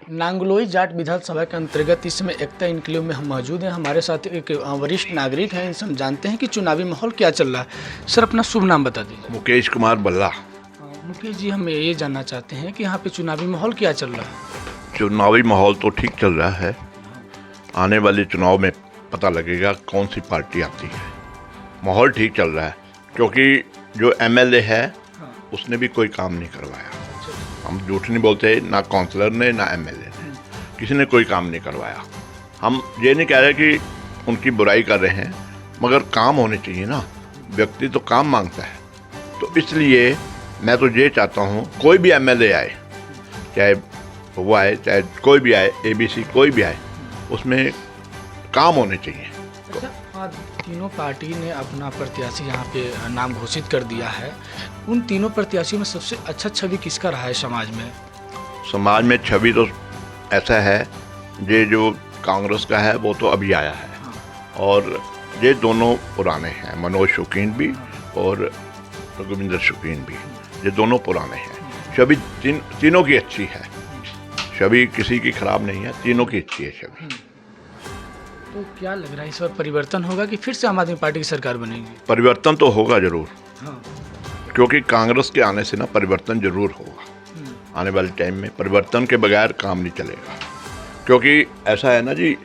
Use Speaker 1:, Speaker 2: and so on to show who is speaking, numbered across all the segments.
Speaker 1: नांगलोई जाट विधानसभा के अंतर्गत इस समय एकता इनक्लेव में हम मौजूद हैं। हमारे साथ एक वरिष्ठ नागरिक हैं। इनसे हम जानते हैं कि चुनावी माहौल क्या चल रहा है। सर, अपना शुभ नाम बता दीजिए।
Speaker 2: मुकेश कुमार बल्ला।
Speaker 1: मुकेश जी, हम ये जानना चाहते हैं कि यहाँ पे चुनावी माहौल क्या चल रहा है।
Speaker 2: चुनावी माहौल तो ठीक चल रहा है। आने वाले चुनाव में पता लगेगा कौन सी पार्टी आती है। माहौल ठीक चल रहा है क्योंकि जो एमएलए है उसने भी कोई काम नहीं करवाया। हम झूठ नहीं बोलते, ना काउंसलर ने ना एमएलए ने, किसी ने कोई काम नहीं करवाया। हम ये नहीं कह रहे कि उनकी बुराई कर रहे हैं, मगर काम होने चाहिए ना। व्यक्ति तो काम मांगता है, तो इसलिए मैं तो ये चाहता हूँ कोई भी एमएलए आए, चाहे वो आए चाहे कोई भी आए, एबीसी कोई भी आए, उसमें काम होने चाहिए।
Speaker 1: अच्छा, तीनों पार्टी ने अपना प्रत्याशी यहाँ पे नाम घोषित कर दिया है। उन तीनों प्रत्याशियों में सबसे अच्छा छवि किसका रहा है समाज में?
Speaker 2: समाज में छवि तो ऐसा है, ये जो कांग्रेस का है वो तो अभी आया है, और ये दोनों पुराने हैं, मनोज शौकीन भी और रघुविंदर शौकीन भी, ये दोनों पुराने हैं। छवि तीनों की अच्छी है, छवि किसी की खराब नहीं है, तीनों की अच्छी है छवि।
Speaker 1: तो क्या लग रहा है, इस बार परिवर्तन होगा कि फिर से आम आदमी पार्टी की सरकार बनेगी?
Speaker 2: परिवर्तन तो होगा जरूर।
Speaker 1: हाँ।
Speaker 2: क्योंकि कांग्रेस के आने से ना परिवर्तन जरूर होगा। आने वाले टाइम में परिवर्तन के बगैर काम नहीं चलेगा। क्योंकि ऐसा है ना जी,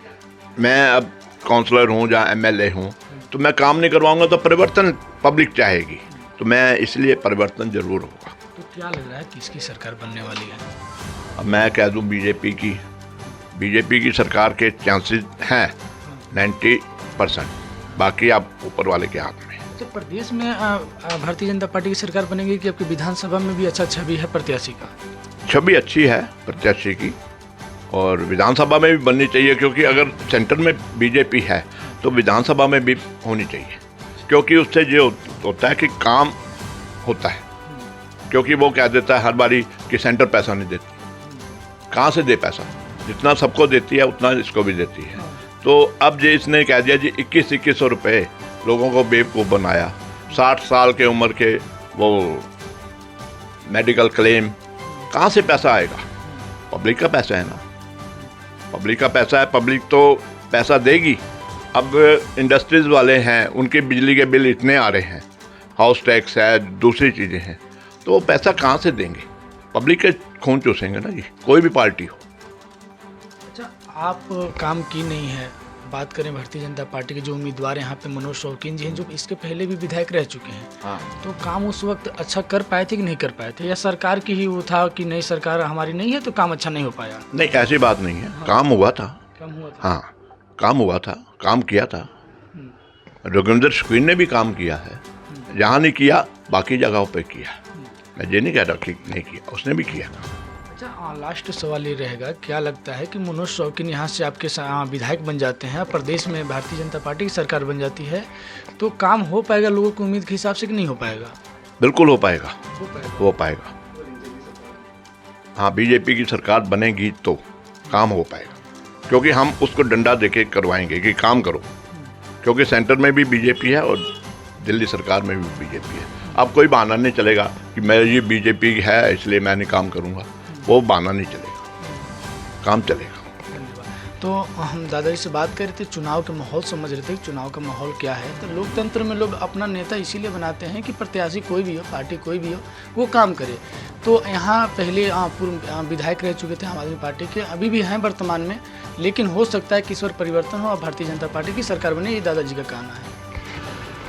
Speaker 2: मैं अब काउंसलर हूँ या एमएलए हूँ, तो मैं काम नहीं करवाऊंगा तो परिवर्तन पब्लिक चाहेगी, तो मैं इसलिए परिवर्तन जरूर होगा।
Speaker 1: तो क्या लग रहा है किसकी सरकार बनने वाली है?
Speaker 2: अब मैं कह दूँ बीजेपी की सरकार के चांसेस हैं 90%, बाकी आप ऊपर वाले के हाथ में।
Speaker 1: तो प्रदेश में भारतीय जनता पार्टी की सरकार बनेगी कि आपकी विधानसभा में भी अच्छा छवि है प्रत्याशी का?
Speaker 2: छवि अच्छी है प्रत्याशी की, और विधानसभा में भी बननी चाहिए, क्योंकि अगर सेंटर में बीजेपी है तो विधानसभा में भी होनी चाहिए। क्योंकि उससे ये होता है कि काम होता है। क्योंकि वो कह देता है हर बारी कि सेंटर पैसा नहीं देती, कहाँ से दे पैसा? जितना सबको देती है उतना इसको भी देती है। तो अब जो इसने कह दिया जी 2100 रुपये लोगों को बेवकूफ़ बनाया, 60 साल के उम्र के वो मेडिकल क्लेम, कहाँ से पैसा आएगा? पब्लिक का पैसा है ना, पब्लिक का पैसा है, पब्लिक तो पैसा देगी। अब इंडस्ट्रीज़ वाले हैं, उनके बिजली के बिल इतने आ रहे हैं, हाउस टैक्स है, दूसरी चीज़ें हैं, तो वो पैसा कहाँ से देंगे? पब्लिक के खून चूसेंगे ना जी, कोई भी पार्टी हो।
Speaker 1: अच्छा, आप काम की नहीं है, बात करें भारतीय जनता पार्टी के जो उम्मीदवार यहाँ पे मनोज शौकीन जी हैं, जो इसके पहले भी विधायक रह चुके हैं।
Speaker 2: हाँ।
Speaker 1: तो काम उस वक्त अच्छा कर पाए थे कि नहीं कर पाए थे, या सरकार की ही वो था कि नहीं सरकार हमारी नहीं है तो काम अच्छा नहीं हो पाया?
Speaker 2: नहीं, ऐसी बात नहीं है। हाँ। काम हुआ था।
Speaker 1: काम हुआ था।
Speaker 2: हाँ, काम हुआ था, काम किया था। रघुविंदर शौकीन ने भी काम किया है, जहाँ नहीं किया बाकी जगहों पे किया। मैं ये नहीं कह रहा कि नहीं किया, उसने भी किया।
Speaker 1: अच्छा, लास्ट सवाल ये रहेगा, क्या लगता है कि मनोज शौकीन यहाँ से आपके विधायक बन जाते हैं, प्रदेश में भारतीय जनता पार्टी की सरकार बन जाती है, तो काम हो पाएगा लोगों की उम्मीद के हिसाब से कि नहीं हो पाएगा?
Speaker 2: बिल्कुल हो पाएगा, हो पाएगा। हाँ, बीजेपी की सरकार बनेगी तो काम हो पाएगा, क्योंकि हम उसको डंडा देके करवाएंगे कि काम करो। क्योंकि सेंटर में भी बीजेपी है और दिल्ली सरकार में भी बीजेपी है। अब कोई बहाना नहीं चलेगा कि मैं ये बीजेपी है इसलिए मैं नहीं काम करूँगा, वो बहाना नहीं चलेगा, काम चलेगा।
Speaker 1: तो हम दादाजी से बात कर रहे थे, चुनाव के माहौल समझ रहे थे कि चुनाव का माहौल क्या है। तो लोकतंत्र में लोग अपना नेता इसीलिए बनाते हैं कि प्रत्याशी कोई भी हो, पार्टी कोई भी हो, वो काम करे। तो यहाँ पहले पूर्व विधायक रह चुके थे आम आदमी पार्टी के, अभी भी हैं वर्तमान में, लेकिन हो सकता है कि इस बार परिवर्तन हो और भारतीय जनता पार्टी की सरकार बने, ये दादाजी का कहना है।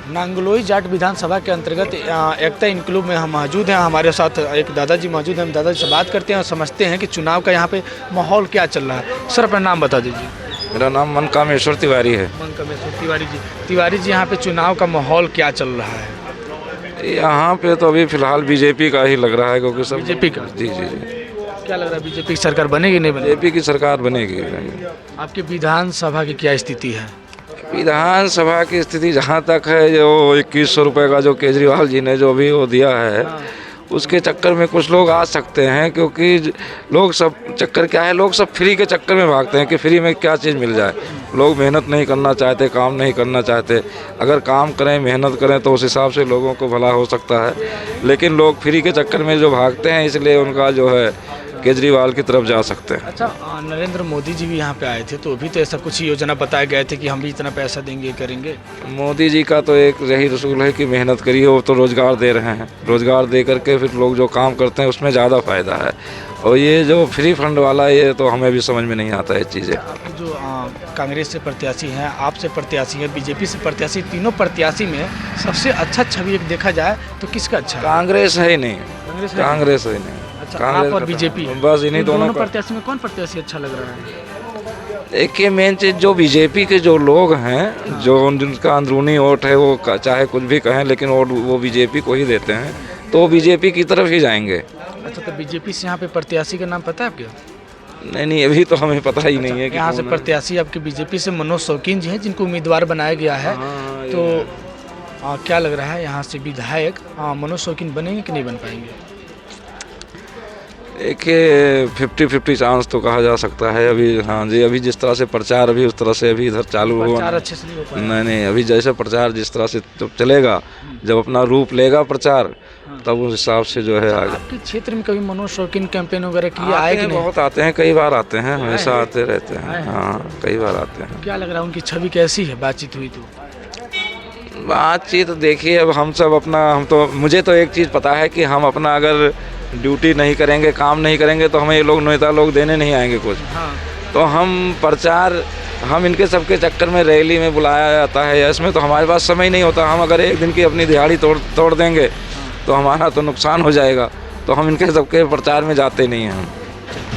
Speaker 1: नांगलोई जाट विधानसभा के अंतर्गत एकता इनक्लेव में हम मौजूद हैं। हमारे साथ एक दादाजी मौजूद हैं। हम दादाजी से बात करते हैं और समझते हैं कि चुनाव का यहाँ पे माहौल क्या चल रहा है। सर, अपना नाम बता दीजिए।
Speaker 3: मेरा नाम मनकामेश्वर तिवारी है।
Speaker 1: मनकामेश्वर तिवारी जी, यहाँ पे चुनाव का माहौल क्या चल रहा है?
Speaker 3: यहाँ पे तो अभी फिलहाल बीजेपी का ही लग रहा है, क्योंकि सब
Speaker 1: बीजेपी का?
Speaker 3: जी।
Speaker 1: क्या लग रहा है, बीजेपी की सरकार बनेगी नहीं बनेगी?
Speaker 3: बीजेपी की सरकार बनेगी।
Speaker 1: आपके विधानसभा की क्या स्थिति है?
Speaker 3: विधानसभा की स्थिति जहाँ तक है, जो 2100 रुपये का जो केजरीवाल जी ने जो भी वो दिया है, उसके चक्कर में कुछ लोग आ सकते हैं। क्योंकि लोग सब चक्कर क्या है, लोग सब फ्री के चक्कर में भागते हैं कि फ्री में क्या चीज़ मिल जाए। लोग मेहनत नहीं करना चाहते, काम नहीं करना चाहते। अगर काम करें, मेहनत करें तो उस हिसाब से लोगों को भला हो सकता है। लेकिन लोग फ्री के चक्कर में जो भागते हैं, इसलिए उनका जो है केजरीवाल की तरफ जा सकते हैं।
Speaker 1: अच्छा, नरेंद्र मोदी जी भी यहाँ पे आए थे तो अभी तो ऐसा कुछ योजना बताए गए थे कि हम भी इतना पैसा देंगे, करेंगे।
Speaker 3: मोदी जी का तो एक यही रसूल है कि मेहनत करिए, वो तो रोज़गार दे रहे हैं, रोज़गार दे करके फिर लोग जो काम करते हैं उसमें ज़्यादा फ़ायदा है। और ये जो फ्री फंड वाला, ये तो हमें भी समझ में नहीं आता है चीज़ें।
Speaker 1: आपके जो कांग्रेस से प्रत्याशी हैं, आपसे प्रत्याशी है, बीजेपी से प्रत्याशी, तीनों प्रत्याशी में सबसे अच्छा छवि एक देखा जाए तो किसका अच्छा है?
Speaker 3: कांग्रेस है ही नहीं,
Speaker 1: कांग्रेस है?
Speaker 3: कांग्रेस है ही नहीं।
Speaker 1: अच्छा, आप और
Speaker 3: का
Speaker 1: बीजेपी,
Speaker 3: बस इन्हीं
Speaker 1: इन
Speaker 3: दोनों
Speaker 1: दोनों
Speaker 3: का।
Speaker 1: प्रत्याशी में कौन प्रत्याशी अच्छा लग रहा है?
Speaker 3: एक ये मेन चीज़, जो बीजेपी के जो लोग हैं, जो जिनका अंदरूनी वोट है, वो चाहे कुछ भी कहें लेकिन वो बीजेपी को ही देते हैं, तो वो बीजेपी की तरफ ही जाएंगे।
Speaker 1: अच्छा, तो बीजेपी से यहाँ पे प्रत्याशी का नाम पता है आपके?
Speaker 3: नहीं, अभी तो हमें पता ही नहीं है कि
Speaker 1: यहाँ से
Speaker 3: कौन है।
Speaker 1: प्रत्याशी आपके बीजेपी से मनोज शौकीन जी हैं, जिनको उम्मीदवार बनाया गया है।
Speaker 3: हाँ,
Speaker 1: तो क्या लग रहा है यहाँ से विधायक मनोज शौकीन बनेंगे कि नहीं बन पाएंगे?
Speaker 3: एक 50-50 चांस तो कहा जा सकता है अभी। हाँ जी, अभी जिस तरह से प्रचार अभी उस तरह से अभी इधर चालू हुआ
Speaker 1: प्रचार अच्छे से नहीं हो पाया।
Speaker 3: नहीं, अभी जैसे प्रचार जिस तरह से जब चलेगा, जब अपना रूप लेगा प्रचार, तब उस हिसाब से जो है आगे।
Speaker 1: आपके क्षेत्र में कभी मनोज शौकीन कैंपेन वगैरह किया
Speaker 3: आते
Speaker 1: आए कि
Speaker 3: हैं,
Speaker 1: नहीं?
Speaker 3: बहुत आते हैं, कई बार आते हैं, हमेशा आते रहते हैं। हाँ, कई बार आते हैं।
Speaker 1: क्या लग रहा है उनकी छवि कैसी है, बातचीत हुई तो?
Speaker 3: बातचीत देखिए, अब हम सब अपना, मुझे तो एक चीज़ पता है कि हम अपना अगर ड्यूटी नहीं करेंगे, काम नहीं करेंगे, तो हमें ये लोग नेता लोग देने नहीं आएंगे कुछ।
Speaker 1: हाँ।
Speaker 3: तो हम प्रचार, हम इनके सबके चक्कर में रैली में बुलाया जाता है, इसमें तो हमारे पास समय नहीं होता। हम अगर एक दिन की अपनी दिहाड़ी तोड़ देंगे तो हमारा तो नुकसान हो जाएगा, तो हम इनके सबके प्रचार में जाते नहीं हैं।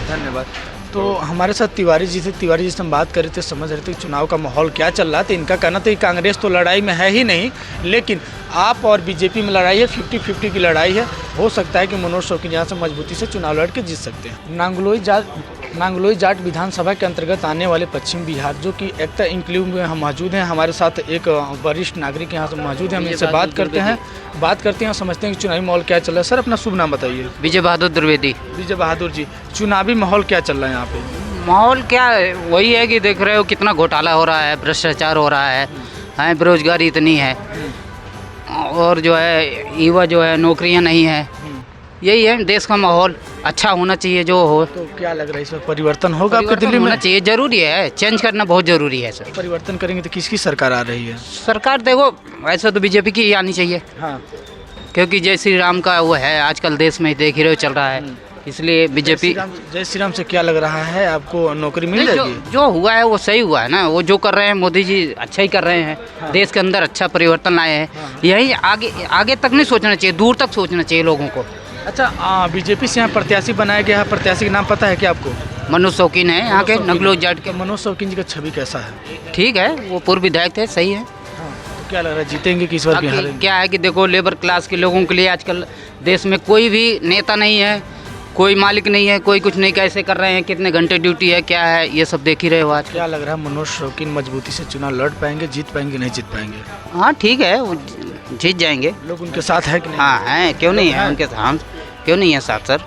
Speaker 1: धन्यवाद। तो हमारे साथ तिवारी जी थे, तिवारी जी से हम बात कर रहे थे, समझ रहे थे कि चुनाव का माहौल क्या चल रहा है। तो इनका कहना था कि कांग्रेस तो लड़ाई में है ही नहीं, लेकिन आप और बीजेपी में लड़ाई है, 50-50 की लड़ाई है। हो सकता है कि मनोज शौकीन यहाँ से मजबूती से चुनाव लड़ के जीत सकते हैं। नांगलोई जाट विधानसभा के अंतर्गत आने वाले पश्चिम बिहार, जो कि एकता इंक्लूव में हम मौजूद हैं। हमारे साथ एक वरिष्ठ नागरिक यहाँ से मौजूद हैं, हम इनसे बात करते हैं और समझते हैं कि चुनावी माहौल क्या चल रहा है। सर, अपना शुभ नाम बताइए।
Speaker 4: विजय बहादुर द्विवेदी।
Speaker 1: विजय बहादुर जी, चुनावी माहौल क्या चल रहा है यहाँ पे?
Speaker 4: माहौल क्या है, वही है कि देख रहे हो कितना घोटाला हो रहा है, भ्रष्टाचार हो रहा है, बेरोजगारी इतनी है, और जो है युवा जो है नौकरियां नहीं है। यही है देश का माहौल, अच्छा होना चाहिए जो हो।
Speaker 1: तो क्या लग रहा है इस वक्त परिवर्तन होगा आपके
Speaker 4: परिवर्तन
Speaker 1: दिल्ली में?
Speaker 4: होना चाहिए, जरूरी है, चेंज करना बहुत जरूरी है सर।
Speaker 1: परिवर्तन करेंगे तो किसकी सरकार आ रही है?
Speaker 4: सरकार देखो, ऐसा तो बीजेपी की ही आनी चाहिए,
Speaker 1: हाँ,
Speaker 4: क्योंकि जय श्री राम का वो है आजकल देश में, देख ही रहे हो चल रहा है, इसलिए बीजेपी।
Speaker 1: जय श्री राम से क्या लग रहा है, आपको नौकरी मिल जाएगी?
Speaker 4: जो हुआ है वो सही हुआ है ना, वो जो कर रहे हैं मोदी जी अच्छा ही कर रहे हैं।
Speaker 1: हाँ।
Speaker 4: देश के अंदर अच्छा परिवर्तन लाए हैं।
Speaker 1: हाँ।
Speaker 4: यही आगे तक नहीं सोचना चाहिए, दूर तक सोचना चाहिए लोगों को।
Speaker 1: अच्छा, बीजेपी से यहाँ प्रत्याशी बनाया गया है, प्रत्याशी का नाम पता है क्या आपको?
Speaker 4: मनोज शौकीन है यहाँ के, नगलो जाट के।
Speaker 1: मनोज शौकीन जी का छवि कैसा है?
Speaker 4: ठीक है, वो पूर्व विधायक थे, सही है।
Speaker 1: हाँ, तो क्या लग रहा है जीतेंगे कि इस बार बिहार?
Speaker 4: बाकी क्या है कि देखो, लेबर क्लास के लोगों के लिए आजकल देश में कोई भी नेता नहीं है, कोई मालिक नहीं है, कोई कुछ नहीं, कैसे कर रहे हैं, कितने घंटे ड्यूटी है, क्या है, ये सब देख ही रहे हो आज।
Speaker 1: क्या लग रहा है मनोज शौकीन मजबूती से चुनाव लड़ पाएंगे, जीत पाएंगे, नहीं जीत पाएंगे?
Speaker 4: हाँ ठीक है, वो जीत जाएंगे।
Speaker 1: लोग उनके साथ है कि नहीं?
Speaker 4: हाँ है, क्यों नहीं है उनके साथ, हम क्यों नहीं है साथ सर।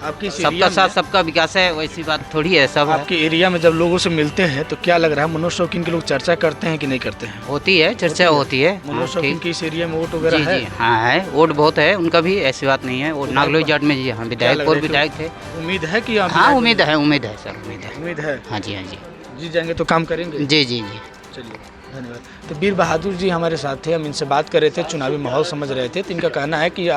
Speaker 1: आपकी इस
Speaker 4: सबका
Speaker 1: एरिया
Speaker 4: साथ
Speaker 1: में-
Speaker 4: सबका विकास है, वैसी बात थोड़ी है, सब है।
Speaker 1: आपके एरिया में जब लोगों से मिलते हैं तो क्या लग रहा है, मनोज शौकीन के लोग चर्चा करते हैं कि नहीं करते हैं?
Speaker 4: होती है, चर्चा होती है। हाँ,
Speaker 1: मनोज शौकीन
Speaker 4: ठीक।
Speaker 1: की इस एरिया में वोट
Speaker 4: जी
Speaker 1: वगैरह है?
Speaker 4: जी हाँ है, वोट बहुत है उनका भी, ऐसी बात नहीं है। वो नागलोई जाट में जी हाँ,
Speaker 1: क्या
Speaker 4: विधायक
Speaker 1: लग
Speaker 4: पूर्व
Speaker 1: रहा है
Speaker 4: विधायक थे।
Speaker 1: कि उम्मीद है कि आप
Speaker 4: हाँ
Speaker 1: विधायक
Speaker 4: उम्मीद है, उम्मीद है सर, उम्मीद है।
Speaker 1: उम्मीद है
Speaker 4: हाँ जी, हाँ जी,
Speaker 1: जीत जाएंगे तो काम करेंगे?
Speaker 4: जी जी जी।
Speaker 1: चलिए, धन्यवाद। तो वीर बहादुर जी हमारे साथ थे, हम इनसे बात कर रहे थे, चुनावी माहौल समझ रहे थे। तो इनका कहना है कि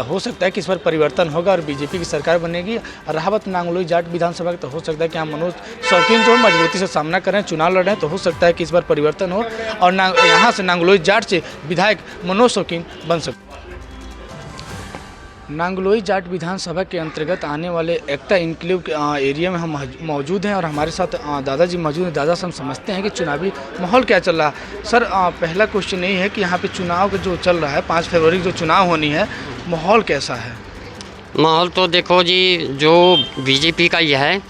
Speaker 1: हो सकता है कि इस बार परिवर्तन होगा और बीजेपी की सरकार बनेगी। और रहावत नांगलोई जाट विधानसभा का, तो हो सकता है कि हम मनोज शौकीन जो मजबूती से सामना करें, चुनाव लड़ें, तो हो सकता है कि इस बार परिवर्तन हो और यहाँ से नांगलोई जाट से विधायक मनोज शौकीन बन सकते। नांगलोई जाट विधानसभा के अंतर्गत आने वाले एकता इंक्लेव के एरिया में हम मौजूद हैं और हमारे साथ दादाजी मौजूद हैं। दादा से हम समझते हैं कि चुनावी माहौल क्या चल रहा है। सर, पहला क्वेश्चन यही है कि यहाँ पे चुनाव जो चल रहा है, 5 फरवरी को जो चुनाव होनी है, माहौल कैसा है?
Speaker 5: माहौल तो देखो जी, जो बीजेपी का ही है,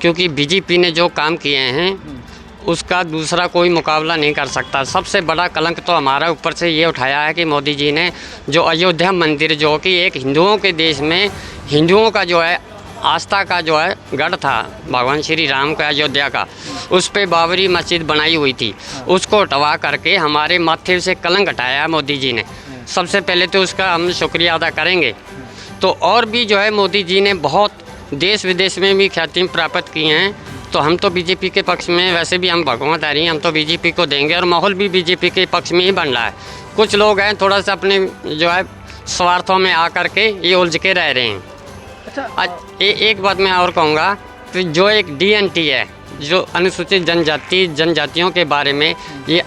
Speaker 5: क्योंकि बीजेपी ने जो काम किए हैं उसका दूसरा कोई मुकाबला नहीं कर सकता। सबसे बड़ा कलंक तो हमारा ऊपर से ये उठाया है कि मोदी जी ने जो अयोध्या मंदिर, जो कि एक हिंदुओं के देश में हिंदुओं का जो है आस्था का जो है गढ़ था, भगवान श्री राम का अयोध्या का, उस पे बाबरी मस्जिद बनाई हुई थी, उसको हटवा करके हमारे माथे से कलंक हटाया मोदी जी ने। सबसे पहले तो उसका हम शुक्रिया अदा करेंगे। तो और भी जो है मोदी जी ने बहुत देश विदेश में भी ख्याति प्राप्त की हैं। तो हम तो बीजेपी के पक्ष में, वैसे भी हम भगवंतारी, हम तो बीजेपी को देंगे और माहौल भी बीजेपी के पक्ष में ही बन रहा है। कुछ लोग हैं थोड़ा सा अपने जो है स्वार्थों में आकर के ये उलझ के रह रहे हैं। अच्छा, एक बात मैं और कहूँगा कि जो एक DNT है, जो अनुसूचित जनजातियों के बारे में ये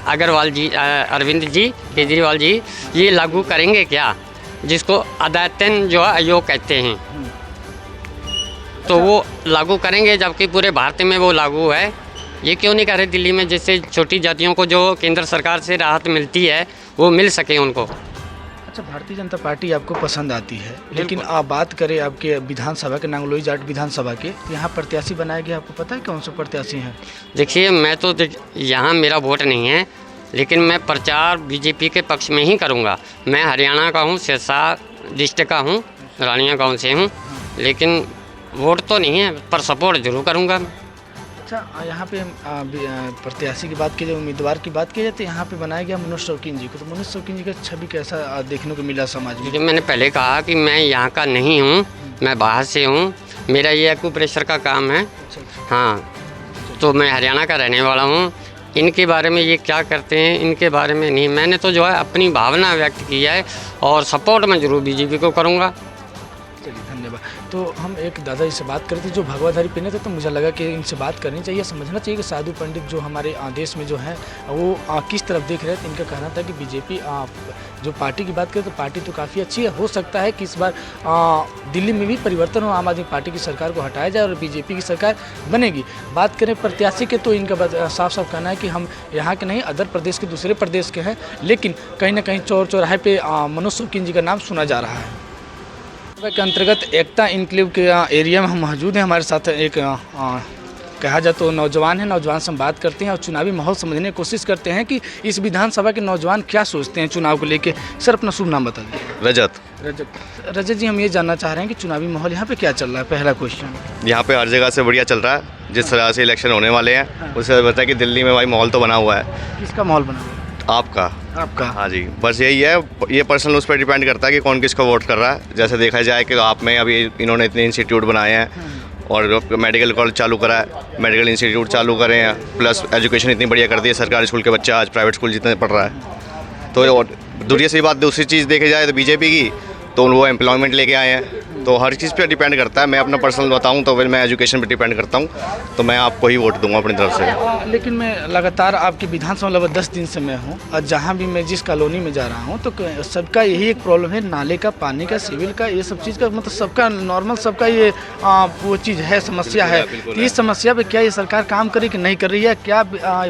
Speaker 5: अग्रवाल जी, अरविंद जी केजरीवाल जी ये लागू करेंगे क्या, जिसको अद्यतन जो है आयोग कहते हैं, तो वो लागू करेंगे, जबकि पूरे भारत में वो लागू है। ये क्यों नहीं कर रहे दिल्ली में, जिससे छोटी जातियों को जो केंद्र सरकार से राहत मिलती है वो मिल सके उनको।
Speaker 1: अच्छा, भारतीय जनता पार्टी आपको पसंद आती है, लेकिन आप बात करें आपके विधानसभा के, नांगलोई जाट विधानसभा के, यहाँ प्रत्याशी बनाया गया, आपको पता है कौन से प्रत्याशी हैं?
Speaker 5: देखिए, मैं तो यहाँ मेरा वोट नहीं है, लेकिन मैं प्रचार बीजेपी के पक्ष में ही करूँगा। मैं हरियाणा का हूँ, सिरसा डिस्ट्रिक्ट का हूँ, रानिया गाँव से हूँ, लेकिन वोट तो नहीं है, पर सपोर्ट जरूर करूँगा।
Speaker 1: अच्छा, यहाँ पे प्रत्याशी की बात की जाए, उम्मीदवार की बात की जाए, तो यहाँ पे बनाया गया मनोज शौकीन जी को। तो मनोज शौकीन जी का छवि कैसा देखने को मिला समाज में?
Speaker 5: जो मैंने पहले कहा कि मैं यहाँ का नहीं हूँ, मैं बाहर से हूँ, मेरा ये एक्यूप्रेशर का काम है। हाँ, तो मैं हरियाणा का रहने वाला हूँ। इनके बारे में ये क्या करते हैं, इनके बारे में नहीं, मैंने तो जो है अपनी भावना व्यक्त की है और सपोर्ट मैं जरूर बीजेपी को करूँगा।
Speaker 1: चलिए, धन्यवाद। तो हम एक दादाजी से बात करते जो भगवाधारी पहने थे, तो मुझे लगा कि इनसे बात करनी चाहिए, समझना चाहिए कि साधु पंडित जो हमारे देश में जो है वो किस तरफ देख रहे थे। इनका कहना था कि बीजेपी जो पार्टी की बात करें तो पार्टी तो काफ़ी अच्छी है, हो सकता है कि इस बार दिल्ली में भी परिवर्तन हो, आम आदमी पार्टी की सरकार को हटाया जाए और बीजेपी की सरकार बनेगी। बात करें प्रत्याशी के, तो इनका साफ साफ कहना है कि हम यहाँ के नहीं, अदर प्रदेश के, दूसरे प्रदेश के हैं, लेकिन कहीं ना कहीं चौर चौराहे पे मनोज शौकीन जी का नाम सुना जा रहा है। के अंतर्गत एकता इनक्लेव के एरिया में हम मौजूद हैं। हमारे साथ एक कहा जाए तो नौजवान है, नौजवान से हम बात करते हैं और चुनावी माहौल समझने की कोशिश करते हैं कि इस विधानसभा के नौजवान क्या सोचते हैं चुनाव को लेके। सर, अपना शुभ नाम बता दीजिए। रजत जी, हम ये जानना चाह रहे हैं कि चुनावी माहौल यहाँ पे क्या चल रहा है? पहला क्वेश्चन।
Speaker 6: यहाँ पे हर जगह से बढ़िया चल रहा है, जिस तरह से इलेक्शन होने वाले हैं उससे पता है कि दिल्ली में भाई माहौल तो बना हुआ है।
Speaker 1: किसका माहौल बना हुआ है?
Speaker 6: आपका। हाँ जी, बस यही है, ये पर्सनल उस पर डिपेंड करता है कि कौन किसको वोट कर रहा है। जैसे देखा जाए कि आप में अभी इन्होंने इतने इंस्टीट्यूट बनाए हैं और मेडिकल कॉलेज चालू करा है, मेडिकल इंस्टीट्यूट चालू करे हैं, प्लस एजुकेशन इतनी बढ़िया कर दी है, सरकारी स्कूल के बच्चा आज प्राइवेट स्कूल जितने पढ़ रहा है। तो दूसरी सी बात, दूसरी चीज़ देखी जाए तो बीजेपी की, तो वो एम्प्लॉयमेंट लेके आए हैं। तो हर चीज़ पे डिपेंड करता है। मैं अपना पर्सनल बताऊं तो फिर मैं एजुकेशन पे डिपेंड करता हूं, तो मैं आपको ही वोट दूंगा अपनी तरफ से।
Speaker 1: लेकिन मैं लगातार आपकी विधानसभा लगभग 10 दिन से मैं हूं और जहां भी मैं जिस कॉलोनी में जा रहा हूं तो सबका यही एक प्रॉब्लम है, नाले का, पानी का, सिविल का, ये सब चीज़ का, मतलब सबका नॉर्मल, सबका ये वो चीज़ है, समस्या है। तो इस समस्या पर क्या ये सरकार काम करे कि नहीं कर रही है? क्या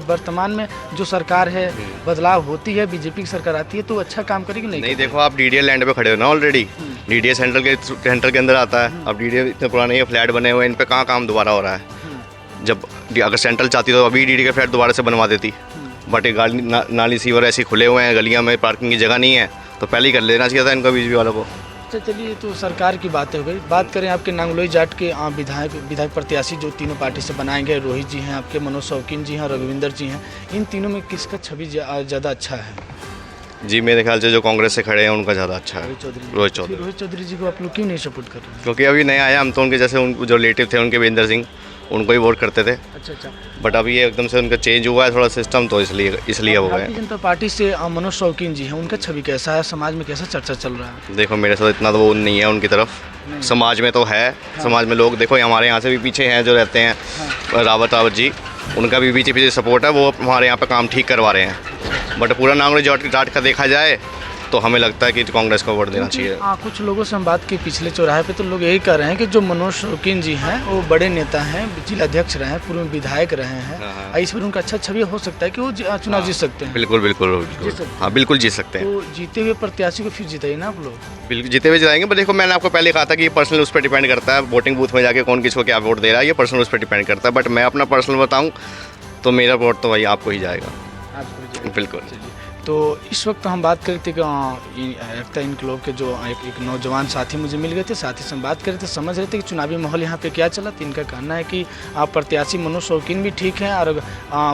Speaker 1: वर्तमान में जो सरकार है, बदलाव होती है, बीजेपी की सरकार आती है तो अच्छा काम करेगी नहीं?
Speaker 6: देखो, आप DDA लैंड पे खड़े हो ना ऑलरेडी, DDA सेंटर के अंदर आता है। अब DDA इतने पुराने ये फ्लैट बने हुए हैं, इन पे कहाँ काम दोबारा हो रहा है? जब अगर सेंट्रल चाहती तो अभी DDA के फ्लैट दोबारा से बनवा देती, बट ये नाली सीवर ऐसे खुले हुए हैं, गलियाँ में पार्किंग की जगह नहीं है, तो पहले ही कर लेना चाहिए था इनको, बीजेपी वालों को।
Speaker 1: अच्छा, चलिए, तो सरकार की बात हो गई। बात करें आपके नांगलोई जाट के विधायक प्रत्याशी जो तीनों पार्टी से बनाए गए, रोहित जी हैं, आपके मनोज शौकीन जी हैं, रघुविंदर जी हैं, इन तीनों में किसका छवि ज़्यादा अच्छा है?
Speaker 6: जी, मेरे ख्याल से जो कांग्रेस से खड़े हैं उनका ज़्यादा अच्छा है, रोहित
Speaker 1: चौधरी जी को आप लोग क्यों नहीं सपोर्ट कर रहे?
Speaker 6: क्योंकि अभी नए आया, हम तो उनके जैसे जो रिलेटिव थे उनके वीरेंद्र सिंह, उनको ही वोट करते थे।
Speaker 1: अच्छा।
Speaker 6: बट अभी ये एकदम से उनका चेंज हुआ है थोड़ा सिस्टम, तो इसलिए वो है।
Speaker 1: भारतीय जनता पार्टी से मनोज शौकीन जी हैं, उनका छवि कैसा है, समाज में कैसा चर्चा चल रहा है?
Speaker 6: देखो, मेरे साथ इतना तो वो नहीं है उनकी तरफ, समाज में तो है। समाज में लोग देखो, हमारे यहाँ से भी पीछे हैं जो रहते हैं, रावत जी, उनका भी बीजेपी से सपोर्ट है, वो हमारे यहाँ पे काम ठीक करवा रहे हैं। बट पूरा नांगलोई जाट का देखा जाए तो हमें लगता है कि कांग्रेस को वोट देना चाहिए।
Speaker 1: कुछ लोगों से हम बात की पिछले चौराहे पे, तो लोग यही कह रहे हैं कि जो मनोज शौकीन जी हैं वो बड़े नेता हैं, जिलाध्यक्ष रहे हैं, पूर्व विधायक रहे हैं, इस पर उनका अच्छा छवि हो सकता है कि वो चुनाव जीत सकते हैं।
Speaker 6: बिल्कुल। हाँ, बिल्कुल जीत सकते हैं।
Speaker 1: तो जीते हुए प्रत्याशी को फिर जिताइए ना आप लोग।
Speaker 6: बिल्कुल जीते हुए जाएंगे, पर देखो, मैंने आपको पहले कहा था कि ये पर्सनल उस पर डिपेंड करता है, वोटिंग बूथ में जाके कौन किसको क्या वोट दे रहा है, ये पर्सनल उस पर डिपेंड करता है। बट मैं अपना पर्सनल बताऊँ तो मेरा वोट तो भाई आपको ही जाएगा। बिल्कुल।
Speaker 1: तो इस वक्त हम बात कर रहे थे कि एकता इनकलाब के जो एक नौजवान साथी मुझे मिल गए थे, साथी से हम बात कर रहे थे, समझ रहे थे कि चुनावी माहौल यहाँ पे क्या चला। तो इनका कहना है कि प्रत्याशी मनोज शौकीन भी ठीक हैं, और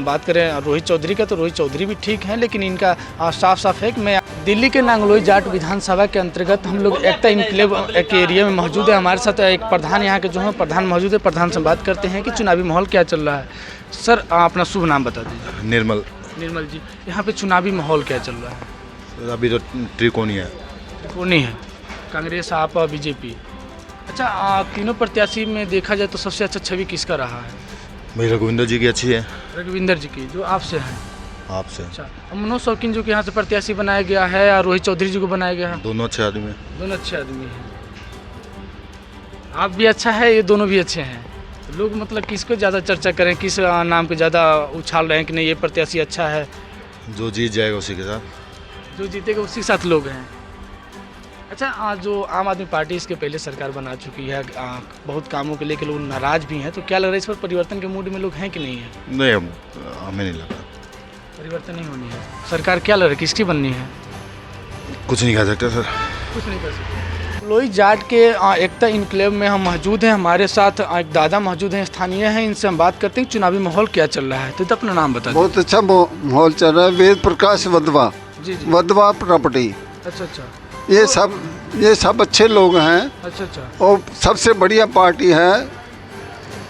Speaker 1: बात करें रोहित चौधरी का तो रोहित चौधरी भी ठीक हैं, लेकिन इनका साफ साफ है कि मैं दिल्ली के नांगलोई जाट विधानसभा के अंतर्गत हम लोग एकता इनकलाब के एरिया में मौजूद है। हमारे साथ एक प्रधान यहाँ के जो है प्रधान मौजूद है, प्रधान से बात करते हैं कि चुनावी माहौल क्या चल रहा है। सर अपना शुभ नाम बता दीजिए।
Speaker 7: निर्मल।
Speaker 1: निर्मल जी, यहाँ पे चुनावी माहौल क्या चल रहा है?
Speaker 7: अभी तो त्रिकोणीय है।
Speaker 1: त्रिकोणीय है, कांग्रेस आप बीजेपी। अच्छा, तीनों प्रत्याशी में देखा जाए तो सबसे अच्छा छवि किसका रहा है?
Speaker 7: भाई रघुविंदर जी की अच्छी है।
Speaker 1: रघुविंदर जी की, जो आपसे हैं।
Speaker 7: आपसे।
Speaker 1: अच्छा, मनोज शौकीन जो कि यहाँ से प्रत्याशी बनाया गया है, और रोहित चौधरी जी को बनाया गया है।
Speaker 7: दोनों अच्छे आदमी हैं।
Speaker 1: दोनों अच्छे आदमी हैं। आप भी अच्छा है, ये दोनों भी अच्छे हैं। लोग मतलब किसको ज़्यादा चर्चा करें, किस नाम पे ज़्यादा उछाल रहे हैं कि नहीं ये प्रत्याशी अच्छा है?
Speaker 7: जो जीत जाएगा उसी के साथ।
Speaker 1: जो जीतेगा उसी के साथ लोग हैं। अच्छा, जो आम आदमी पार्टी इसके पहले सरकार बना चुकी है, बहुत कामों के लेकर लोग नाराज़ भी हैं, तो क्या लग रहा है इस पर परिवर्तन के मूड में लोग हैं कि नहीं है?
Speaker 7: नहीं, हमें नहीं लगा
Speaker 1: परिवर्तन नहीं होनी है। सरकार क्या लग रहा है किसकी बननी है?
Speaker 7: कुछ नहीं कह सकते सर।
Speaker 1: कुछ नहीं कर सकते। लोई जाट के एकता इनकलाब में हम मौजूद हैं, हमारे साथ एक दादा मौजूद हैं, स्थानीय हैं, इनसे हम बात करते हैं चुनावी माहौल क्या चल रहा है। तो अपना नाम बता दीजिए।
Speaker 8: बहुत अच्छा माहौल चल रहा है। वेद प्रकाश वधवा,
Speaker 1: जी जी।
Speaker 8: वधवा प्रॉपर्टी,
Speaker 1: अच्छा अच्छा।
Speaker 8: ये सब अच्छे लोग हैं।
Speaker 1: अच्छा अच्छा।
Speaker 8: और सबसे बढ़िया पार्टी है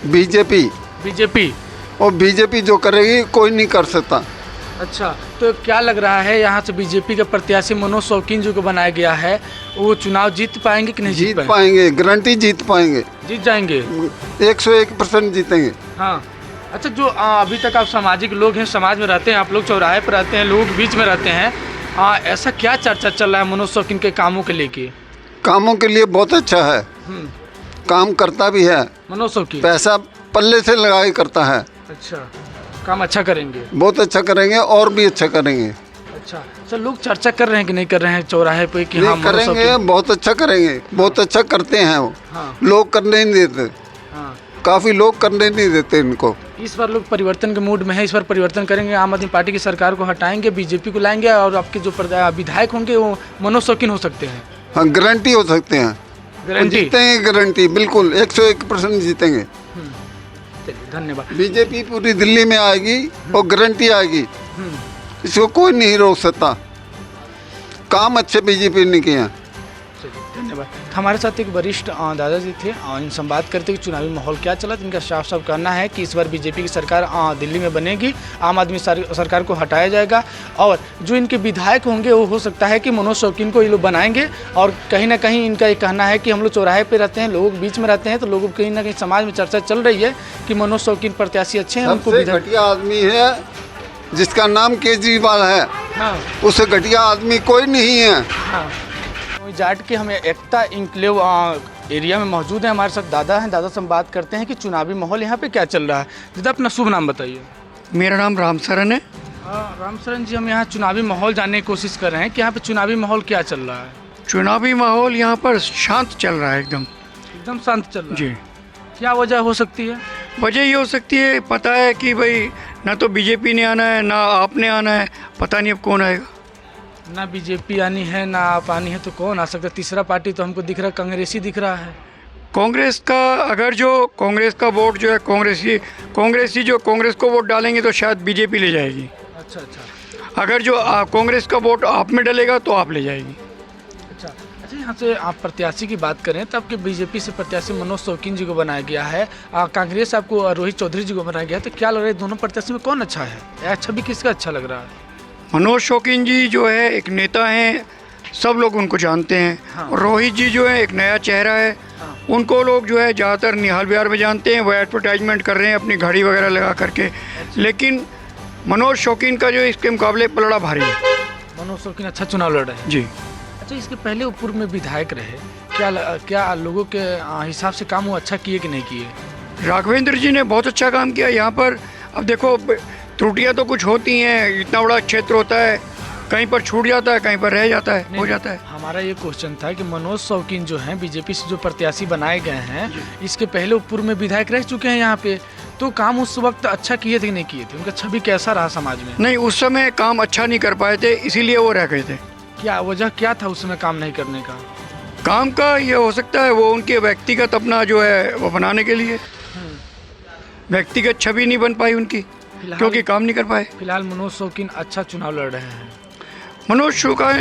Speaker 8: बीजेपी।
Speaker 1: बीजेपी।
Speaker 8: और बीजेपी जो करेगी कोई नहीं कर सकता।
Speaker 1: अच्छा, तो क्या लग रहा है यहाँ से बीजेपी का प्रत्याशी मनोज शौकीन जी को बनाया गया है, वो चुनाव जीत पाएंगे कि नहीं
Speaker 8: जीत पाएंगे? गारंटी जीत पाएंगे।
Speaker 1: जीत जाएंगे।
Speaker 8: 101% जीतेंगे।
Speaker 1: हाँ। अच्छा, जो अभी तक आप सामाजिक लोग हैं, समाज में रहते हैं, आप लोग चौराहे पर रहते हैं, लोग बीच में रहते हैं, ऐसा क्या चर्चा चल रहा है मनोज शौकीन के कामों के लेके?
Speaker 8: कामों के लिए बहुत अच्छा है, काम करता भी है।
Speaker 1: मनोज शौकीन
Speaker 8: पैसा पल्ले से लगा के करता है।
Speaker 1: अच्छा, काम अच्छा करेंगे?
Speaker 8: बहुत अच्छा करेंगे और भी अच्छा करेंगे।
Speaker 1: अच्छा सर, लोग चर्चा कर रहे हैं कि नहीं कर रहे हैं चौराहे पे कि हाँ
Speaker 8: करेंगे, बहुत अच्छा करेंगे, बहुत अच्छा करते हैं वो।
Speaker 1: हाँ।
Speaker 8: लोग करने नहीं देते।
Speaker 1: हाँ।
Speaker 8: काफ़ी लोग करने नहीं देते इनको।
Speaker 1: इस बार लोग परिवर्तन के मूड में है, इस बार परिवर्तन करेंगे, आम आदमी पार्टी की सरकार को हटाएंगे, बीजेपी को लाएंगे, और आपके जो विधायक होंगे वो मनोज शौकीन हो सकते हैं।
Speaker 8: हाँ, गारंटी हो सकते हैं।
Speaker 1: गारंटी?
Speaker 8: जीतेंगे, गारंटी बिल्कुल 101% जीतेंगे।
Speaker 1: चलिए, धन्यवाद।
Speaker 8: बीजेपी पूरी दिल्ली में आएगी और गारंटी आएगी, इसको कोई नहीं रोक सकता। काम अच्छे बीजेपी ने किए हैं।
Speaker 1: धन्यवाद। हमारे साथ एक वरिष्ठ दादाजी थे, इनसे हम बात करते कि चुनावी माहौल क्या चला। इनका साफ साफ कहना है कि इस बार बीजेपी की सरकार दिल्ली में बनेगी, आम आदमी सरकार को हटाया जाएगा, और जो इनके विधायक होंगे वो हो सकता है कि मनोज शौकीन को ये लोग बनाएंगे। और कहीं ना कहीं इनका ये कहना है कि हम लोग चौराहे पे रहते हैं, लोग बीच में रहते हैं, तो लोगों कहीं ना कहीं समाज में चर्चा चल रही है कि मनोज शौकीन प्रत्याशी अच्छे हैं, उनको
Speaker 8: सबसे घटिया आदमी है जिसका नाम केजरीवाल है।
Speaker 1: हाँ।
Speaker 8: उससे घटिया आदमी कोई नहीं है।
Speaker 1: हाँ। जाट के हमें एकता इनकलाब एरिया में मौजूद है, हमारे साथ दादा हैं, दादा से हम बात करते हैं कि चुनावी माहौल यहाँ पे क्या चल रहा है। दादा अपना शुभ नाम बताइए।
Speaker 9: मेरा नाम रामसरन है।
Speaker 1: रामसरन जी, हम यहाँ चुनावी माहौल जानने की कोशिश कर रहे हैं कि यहाँ पे चुनावी माहौल क्या चल रहा है?
Speaker 9: चुनावी माहौल यहाँ पर शांत चल रहा है, एकदम
Speaker 1: शांत चल रहा है।
Speaker 9: जी।
Speaker 1: क्या वजह हो सकती है?
Speaker 9: वजह ये हो सकती है, पता है कि भाई ना तो बीजेपी ने आना है ना आपने आना है, पता नहीं अब कौन आएगा।
Speaker 1: ना बीजेपी आनी है ना आप आनी है, तो कौन आ सकता है? तीसरा पार्टी तो हमको दिख रहा है, कांग्रेस ही दिख रहा है।
Speaker 9: कांग्रेस का, अगर जो कांग्रेस का वोट जो है कांग्रेसी जो कांग्रेस को वोट डालेंगे तो शायद बीजेपी ले जाएगी।
Speaker 1: अच्छा अच्छा।
Speaker 9: अगर जो कांग्रेस का वोट आप में डलेगा तो आप ले जाएगी।
Speaker 1: अच्छा अच्छा। यहाँ से आप प्रत्याशी की बात करें तो आपके बीजेपी से प्रत्याशी मनोज शौकीन जी को बनाया गया है, कांग्रेस आपको रोहित चौधरी जी को बनाया गया है, तो क्या लग रहा है दोनों प्रत्याशी में कौन अच्छा है? अच्छा भी किसका अच्छा लग रहा है?
Speaker 9: मनोज शौकीन जी जो है एक नेता हैं, सब लोग उनको जानते हैं।
Speaker 1: हाँ।
Speaker 9: और रोहित जी जो है एक नया चेहरा है। हाँ। उनको लोग जो है ज़्यादातर निहाल बिहार में जानते हैं, वो एडवर्टाइजमेंट कर रहे हैं अपनी घड़ी वगैरह लगा करके। लेकिन मनोज शौकीन का जो इसके मुकाबले पलड़ा भारी है।
Speaker 1: मनोज शौकीन अच्छा चुनाव लड़ रहे हैं
Speaker 9: जी।
Speaker 1: अच्छा, इसके पहले वो पूर्व में विधायक रहे, क्या लोगों के हिसाब से काम वो अच्छा किए कि नहीं किए?
Speaker 9: राघवेंद्र जी ने बहुत अच्छा काम किया यहाँ पर। अब देखो त्रुटियां तो कुछ होती हैं, इतना बड़ा क्षेत्र होता है, कहीं पर छूट जाता है, कहीं पर रह जाता है, हो जाता है।
Speaker 1: हमारा ये क्वेश्चन था कि मनोज शौकीन जो हैं बीजेपी से जो प्रत्याशी बनाए गए हैं, इसके पहले पूर्व में विधायक रह चुके हैं यहाँ पे, तो काम उस वक्त अच्छा किए थे कि नहीं किए थे, उनका छवि कैसा रहा समाज में?
Speaker 9: नहीं, उस समय काम अच्छा नहीं कर पाए थे, इसीलिए वो रह गए थे।
Speaker 1: क्या वजह क्या था उस समय काम नहीं करने का?
Speaker 9: काम का ये हो सकता है वो उनके व्यक्तिगत अपना जो है वो बनाने के लिए, व्यक्तिगत छवि नहीं बन पाई उनकी, क्योंकि काम नहीं कर पाए।
Speaker 1: फिलहाल मनोज शौकीन अच्छा चुनाव लड़ रहे हैं।
Speaker 9: मनोज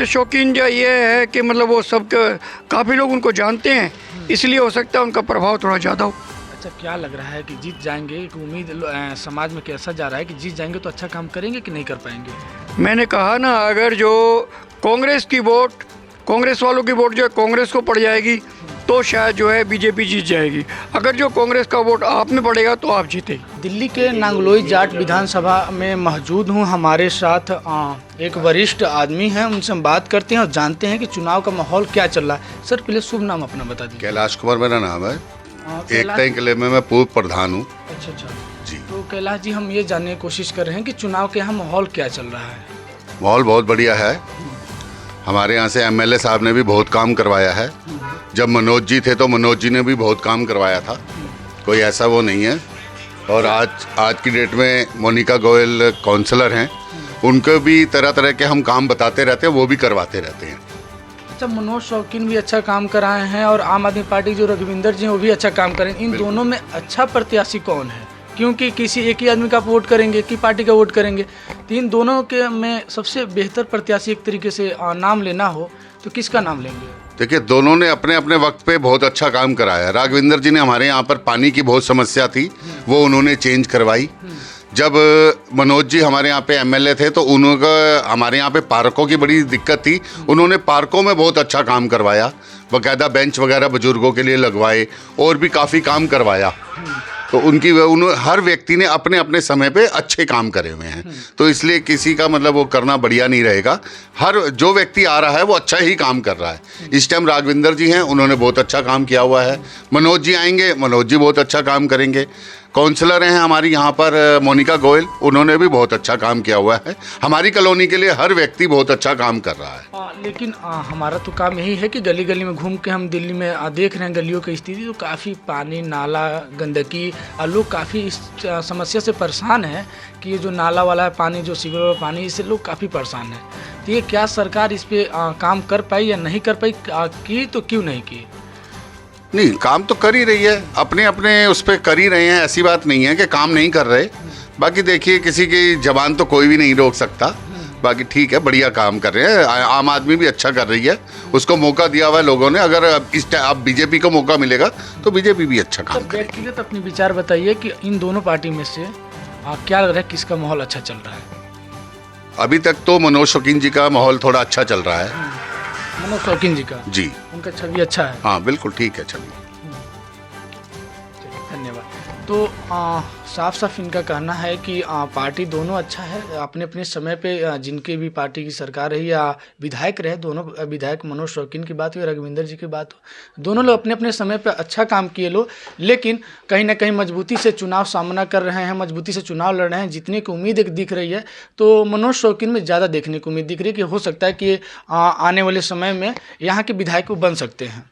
Speaker 9: शौकीन जो ये है कि मतलब वो सब काफ़ी लोग उनको जानते हैं, इसलिए हो सकता है उनका प्रभाव थोड़ा ज़्यादा हो।
Speaker 1: अच्छा, क्या लग रहा है कि जीत जाएंगे? एक उम्मीद समाज में कैसा जा रहा है कि जीत जाएंगे तो अच्छा काम करेंगे कि नहीं कर पाएंगे?
Speaker 9: मैंने कहा ना, अगर जो कांग्रेस की वोट, कांग्रेस वालों की वोट जो है कांग्रेस को पड़ जाएगी तो शायद जो है बीजेपी जीत जाएगी। अगर जो कांग्रेस का वोट आप में पड़ेगा तो आप जीते।
Speaker 1: दिल्ली के नांगलोई जाट विधानसभा में मौजूद हूँ। हमारे साथ एक वरिष्ठ आदमी हैं, उनसे हम बात करते हैं और जानते हैं कि चुनाव का माहौल क्या चल रहा है। सर, पहले शुभ नाम अपना बता दीजिए।
Speaker 10: कैलाश कुमार मेरा नाम है। एकता किले में मैं पूर्व प्रधान हूँ।
Speaker 1: अच्छा
Speaker 10: जी।
Speaker 1: तो कैलाश जी, हम ये जानने की कोशिश कर रहे हैं कि चुनाव के यहाँ माहौल क्या चल रहा है?
Speaker 10: माहौल बहुत बढ़िया है। हमारे यहाँ से एमएलए साहब ने भी बहुत काम करवाया है। जब मनोज जी थे तो मनोज जी ने भी बहुत काम करवाया था, कोई ऐसा वो नहीं है। और आज की डेट में मोनिका गोयल काउंसलर हैं, उनको भी तरह तरह के हम काम बताते रहते हैं, वो भी करवाते रहते हैं।
Speaker 1: अच्छा, मनोज शौकीन भी अच्छा काम कराए हैं और आम आदमी पार्टी जो रघुविंदर जी हैं वो भी अच्छा काम करें। इन दोनों में अच्छा प्रत्याशी कौन है? क्योंकि किसी एक ही आदमी का आप वोट करेंगे, एक ही पार्टी का वोट करेंगे, तो इन दोनों के में सबसे बेहतर प्रत्याशी एक तरीके से नाम लेना हो तो किसका नाम लेंगे?
Speaker 10: देखिए, दोनों ने अपने अपने वक्त पे बहुत अच्छा काम कराया। राघविंदर जी ने हमारे यहाँ पर पानी की बहुत समस्या थी, वो उन्होंने चेंज करवाई। जब मनोज जी हमारे यहाँ पे एमएलए थे तो उनका हमारे यहाँ पे पार्कों की बड़ी दिक्कत थी, उन्होंने पार्कों में बहुत अच्छा काम करवाया, बाकायदा बेंच वगैरह बुजुर्गों के लिए लगवाए और भी काफ़ी काम करवाया। तो हर व्यक्ति ने अपने अपने समय पे अच्छे काम करे हुए हैं, तो इसलिए किसी का मतलब वो करना बढ़िया नहीं रहेगा। हर जो व्यक्ति आ रहा है वो अच्छा ही काम कर रहा है। इस टाइम राघविंदर जी हैं, उन्होंने बहुत अच्छा काम किया हुआ है। मनोज जी आएंगे, मनोज जी बहुत अच्छा काम करेंगे। काउंसलर हैं हमारी यहाँ पर मोनिका गोयल, उन्होंने भी बहुत अच्छा काम किया हुआ है। हमारी कॉलोनी के लिए हर व्यक्ति बहुत अच्छा काम कर रहा है।
Speaker 1: लेकिन हमारा तो काम यही है कि गली गली में घूम के हम दिल्ली में देख रहे हैं गलियों की स्थिति, तो काफ़ी पानी, नाला, गंदगी, लोग काफ़ी इस समस्या से परेशान हैं कि ये जो नाला वाला पानी, जो सीवर वाला पानी, इससे लोग काफ़ी परेशान हैं। तो ये क्या सरकार इस पर काम कर पाई या नहीं कर पाई? की तो क्यों नहीं की?
Speaker 10: नहीं, काम तो कर ही रही है, अपने अपने उस पर कर ही रहे हैं, ऐसी बात नहीं है कि काम नहीं कर रहे। बाकी देखिए, किसी की जबान तो कोई भी नहीं रोक सकता। बाकी ठीक है, बढ़िया काम कर रहे हैं। आम आदमी भी अच्छा कर रही है, उसको मौका दिया हुआ है लोगों ने। अगर अब बीजेपी को मौका मिलेगा तो बीजेपी भी अच्छा काम करेगी।
Speaker 1: व्यक्तिगत अपने विचार बताइए कि इन दोनों पार्टी में से क्या लग रहा है, किसका माहौल अच्छा चल रहा है?
Speaker 10: अभी तक तो मनोज शौकीन जी का माहौल थोड़ा अच्छा चल रहा है।
Speaker 1: मनोज शौकीन जी का?
Speaker 10: जी।
Speaker 1: उनका छवि अच्छा है?
Speaker 10: हाँ, बिल्कुल ठीक है छवि।
Speaker 1: धन्यवाद। तो साफ साफ इनका कहना है कि पार्टी दोनों अच्छा है, अपने अपने समय पे जिनके भी पार्टी की सरकार रही या विधायक रहे, दोनों विधायक मनोज शौकीन की बात हो या रघुविंदर जी की बात हो, दोनों लोग अपने अपने समय पे अच्छा काम किए लोग, लेकिन कहीं ना कहीं मजबूती से चुनाव सामना कर रहे हैं, मजबूती से चुनाव लड़ रहे हैं। जितने की उम्मीद एक दिख रही है तो मनोज शौकीन में ज़्यादा देखने को उम्मीद दिख रही है कि हो सकता है कि आने वाले समय में यहाँ के विधायक बन सकते हैं।